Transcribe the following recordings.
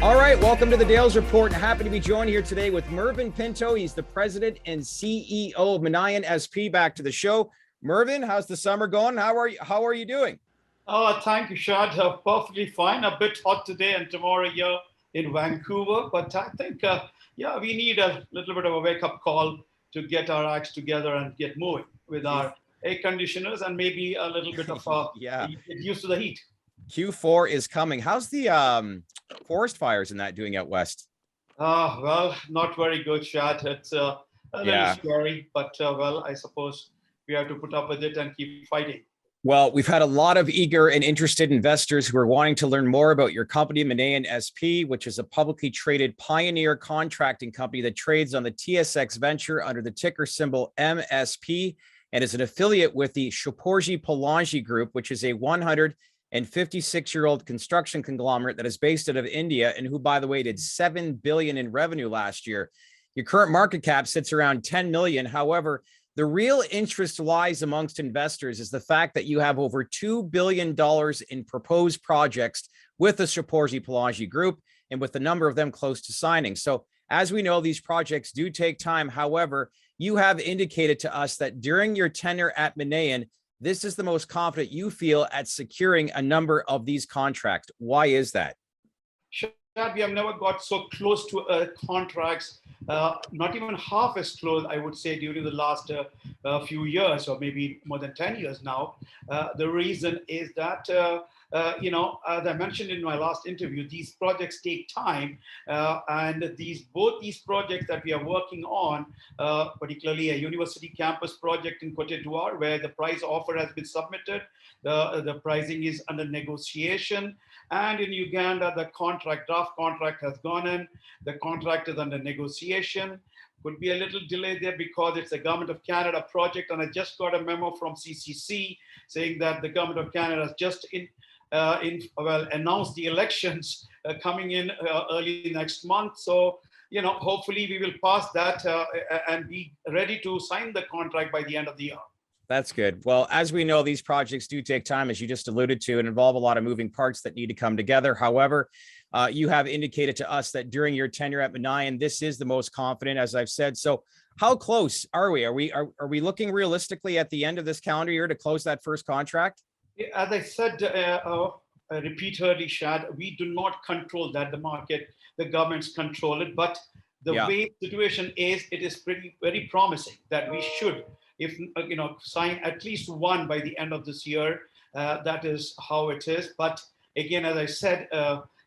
All right, welcome to the Dales Report, and happy to be joined here today with Mervyn Pinto. He's the president and CEO of Minaean SP. Back to the show. Mervyn, how's the summer going? How are you doing? Oh, thank you, Shad. Perfectly fine. A bit hot today and tomorrow here in Vancouver, but I think, we need a little bit of a wake-up call to get our acts together and get moving with our air conditioners and maybe a little bit of get used to the heat. Q4 is coming. How's the forest fires and that doing out west? Well, not very good, Shad. It's a little scary, but I suppose we have to put up with it and keep fighting. Well, we've had a lot of eager and interested investors who are wanting to learn more about your company, Minaean SP, which is a publicly traded pioneer contracting company that trades on the TSX Venture under the ticker symbol MSP and is an affiliate with the Shapoorji Group, which is a 156-year-old construction conglomerate that is based out of India and who, by the way, did $7 billion in revenue last year. Your current market cap sits around $10 million. However, the real interest lies amongst investors is the fact that you have over $2 billion in proposed projects with the Shapoorji Group and with the number of them close to signing. So as we know, these projects do take time. However, you have indicated to us that during your tenure at Minaean, this is the most confident you feel at securing a number of these contracts. Why is that? Shad, we have never got so close to contracts, not even half as close, I would say, during the last few years, or maybe more than 10 years now. The reason is that, as I mentioned in my last interview, these projects take time, and both these projects that we are working on, particularly a university campus project in Cote d'Ivoire, where the price offer has been submitted, the pricing is under negotiation, and in Uganda, the draft contract has gone in, the contract is under negotiation. Could be a little delay there because it's a Government of Canada project, and I just got a memo from CCC saying that the Government of Canada has just announced the elections coming in early next month. So, hopefully we will pass that and be ready to sign the contract by the end of the year. That's good. Well, as we know, these projects do take time, as you just alluded to, and involve a lot of moving parts that need to come together. However, you have indicated to us that during your tenure at Minaean, this is the most confident, as I've said. So how close are we? Are we looking realistically at the end of this calendar year to close that first contract? As I said repeatedly, Shad, we do not control that. The market, the governments control it. But the way the situation is, it is very promising that we should, if sign at least one by the end of this year. That is how it is. But again, as I said,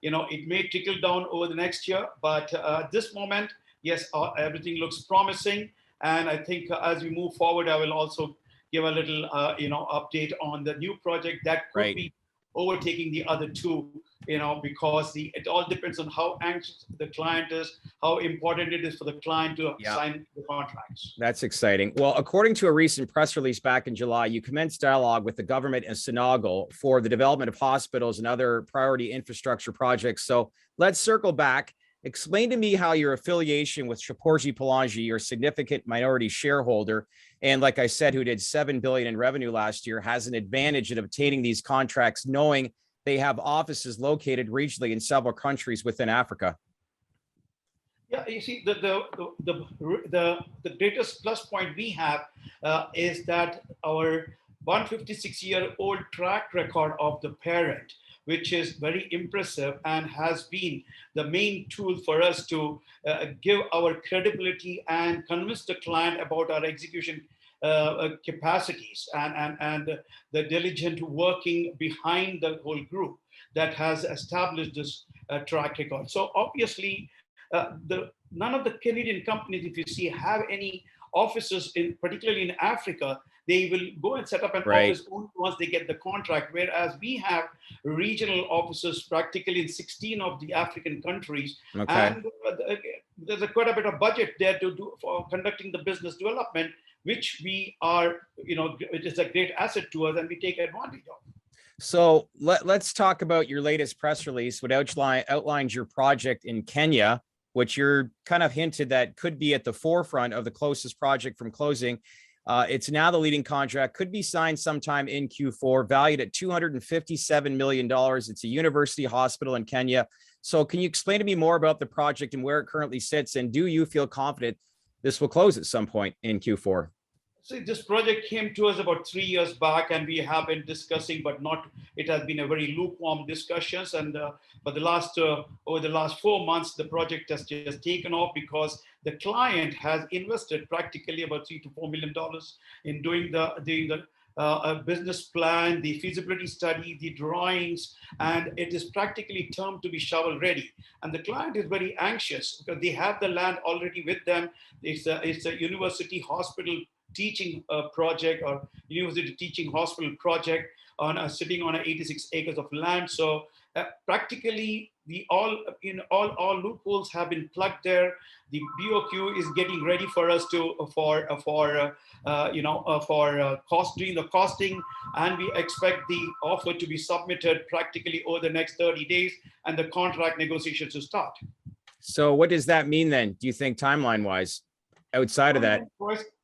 it may trickle down over the next year. But at this moment, yes, everything looks promising. And I think as we move forward, I will also give a little, update on the new project that could be overtaking the other two, because it all depends on how anxious the client is, how important it is for the client to sign the contracts. That's exciting. Well, according to a recent press release back in July, you commenced dialogue with the government and Senegal for the development of hospitals and other priority infrastructure projects. So let's circle back. Explain to me how your affiliation with Shapoorji, your significant minority shareholder, and like I said, who did $7 billion in revenue last year, has an advantage in obtaining these contracts, knowing they have offices located regionally in several countries within Africa. Yeah, you see, the greatest plus point we have is that our 156-year-old track record of the parent, which is very impressive and has been the main tool for us to give our credibility and convince the client about our execution capacities and the diligent working behind the whole group that has established this track record. So obviously, none of the Canadian companies, if you see, have any offices particularly in Africa. They will go and set up an office once they get the contract, whereas we have regional offices practically in 16 of the African countries. And there's quite a bit of budget there to do for conducting the business development, which we are, it is a great asset to us and we take advantage of. So let's talk about your latest press release, which outlines your project in Kenya, which you're kind of hinted that could be at the forefront of the closest project from closing. It's now the leading contract, could be signed sometime in Q4, valued at $257 million. It's a university hospital in Kenya. So can you explain to me more about the project and where it currently sits? And do you feel confident this will close at some point in Q4? So this project came to us about 3 years back, and we have been discussing, but not. It has been a very lukewarm discussions, and but the last over the last 4 months, the project has just taken off because the client has invested practically about $3 to $4 million in doing the a business plan, the feasibility study, the drawings, and it is practically termed to be shovel ready. And the client is very anxious because they have the land already with them. It's a university hospital teaching project, or university teaching hospital project on sitting on 86 acres of land. So practically the all loopholes have been plugged there. The BOQ is getting ready for us to for doing the costing, and we expect the offer to be submitted practically over the next 30 days and the contract negotiations to start. So what does that mean then, do you think, timeline wise, outside of that?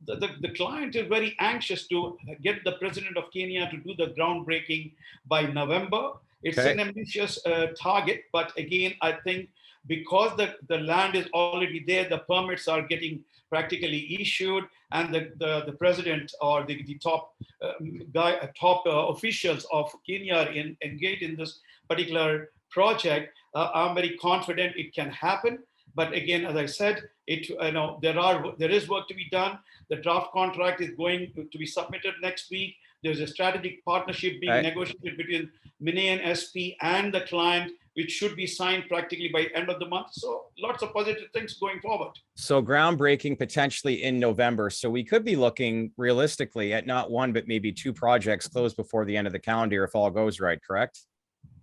The client is very anxious to get the president of Kenya to do the groundbreaking by November. It's an ambitious target, but again, I think because the land is already there, the permits are getting practically issued, and the president or the top officials of Kenya are engaged in this particular project. I'm very confident it can happen. But again, as I said, there is work to be done. The draft contract is going to be submitted next week. There's a strategic partnership being negotiated between Minaean SP and the client, which should be signed practically by end of the month. So lots of positive things going forward. So groundbreaking potentially in November. So we could be looking realistically at not one, but maybe two projects closed before the end of the calendar if all goes right, correct?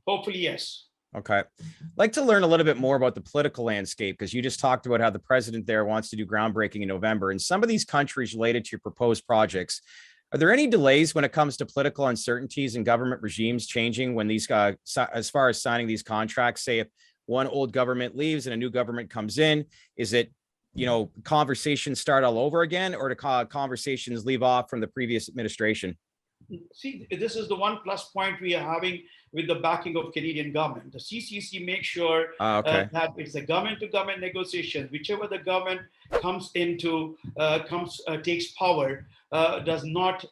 Hopefully, yes. Okay. I'd like to learn a little bit more about the political landscape, because you just talked about how the president there wants to do groundbreaking in November. In some of these countries related to your proposed projects, are there any delays when it comes to political uncertainties and government regimes changing when these as far as signing these contracts? Say if one old government leaves and a new government comes in, is it, conversations start all over again, or do conversations leave off from the previous administration? See, this is the one plus point we are having with the backing of Canadian government. The CCC makes sure that it's a government-to-government negotiation. Whichever the government comes into, takes power, does not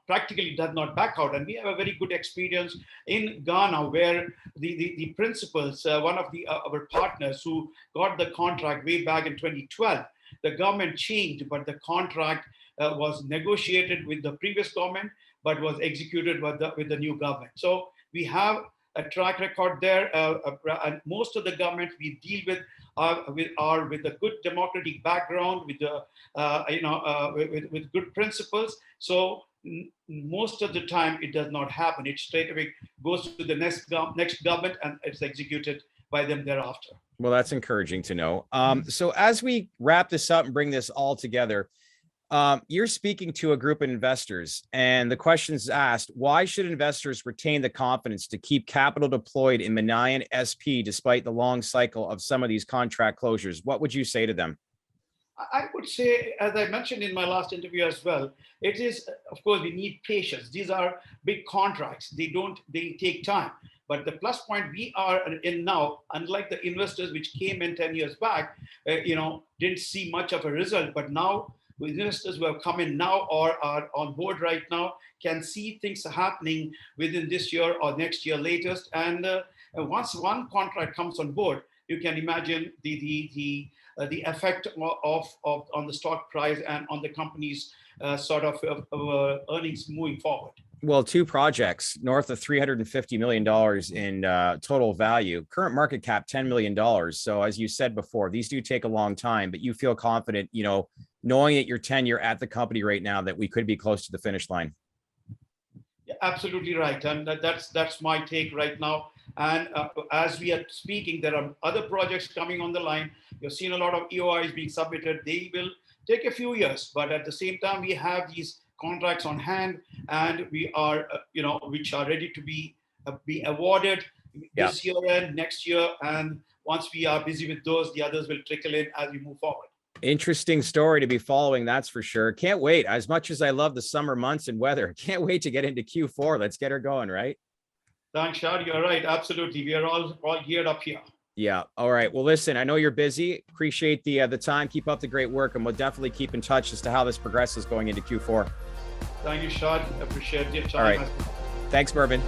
back out. And we have a very good experience in Ghana, where the principals, one of our partners who got the contract way back in 2012, the government changed, but the contract was negotiated with the previous government, but was executed with the new government. So we have a track record there, and most of the governments we deal with are with a good democratic background, with with good principles. So most of the time it does not happen. It straight away goes to the next government, and it's executed by them thereafter. Well, that's encouraging to know. So as we wrap this up and bring this all together, you're speaking to a group of investors, and the question is asked: why should investors retain the confidence to keep capital deployed in Minaean SP despite the long cycle of some of these contract closures? What would you say to them? I would say, as I mentioned in my last interview as well, it is, of course, we need patience. These are big contracts. They take time. But the plus point we are in now, unlike the investors which came in 10 years back, didn't see much of a result. But now, investors who have come in now or are on board right now can see things happening within this year or next year latest. And once one contract comes on board, you can imagine the effect on the stock price and on the company's earnings moving forward. Well, two projects north of $350 million in total value, current market cap $10 million. So as you said before, these do take a long time, but you feel confident, knowing at your tenure at the company right now, that we could be close to the finish line. Yeah, absolutely right. And that's my take right now. And as we are speaking, there are other projects coming on the line. You've seen a lot of EOIs being submitted. They will take a few years, but at the same time, we have these contracts on hand, and we are, which are ready to be awarded this year and next year. And once we are busy with those, the others will trickle in as we move forward. Interesting story to be following, that's for sure. Can't wait. As much as I love the summer months and weather, can't wait to get into Q4. Let's get her going, right? Thanks, Shad. You're right. Absolutely. We are all geared up here. Yeah. All right. Well, listen, I know you're busy. Appreciate the time. Keep up the great work, and we'll definitely keep in touch as to how this progresses going into Q4. Thank you, Shad. Appreciate your time. All right. Thanks, Mervyn.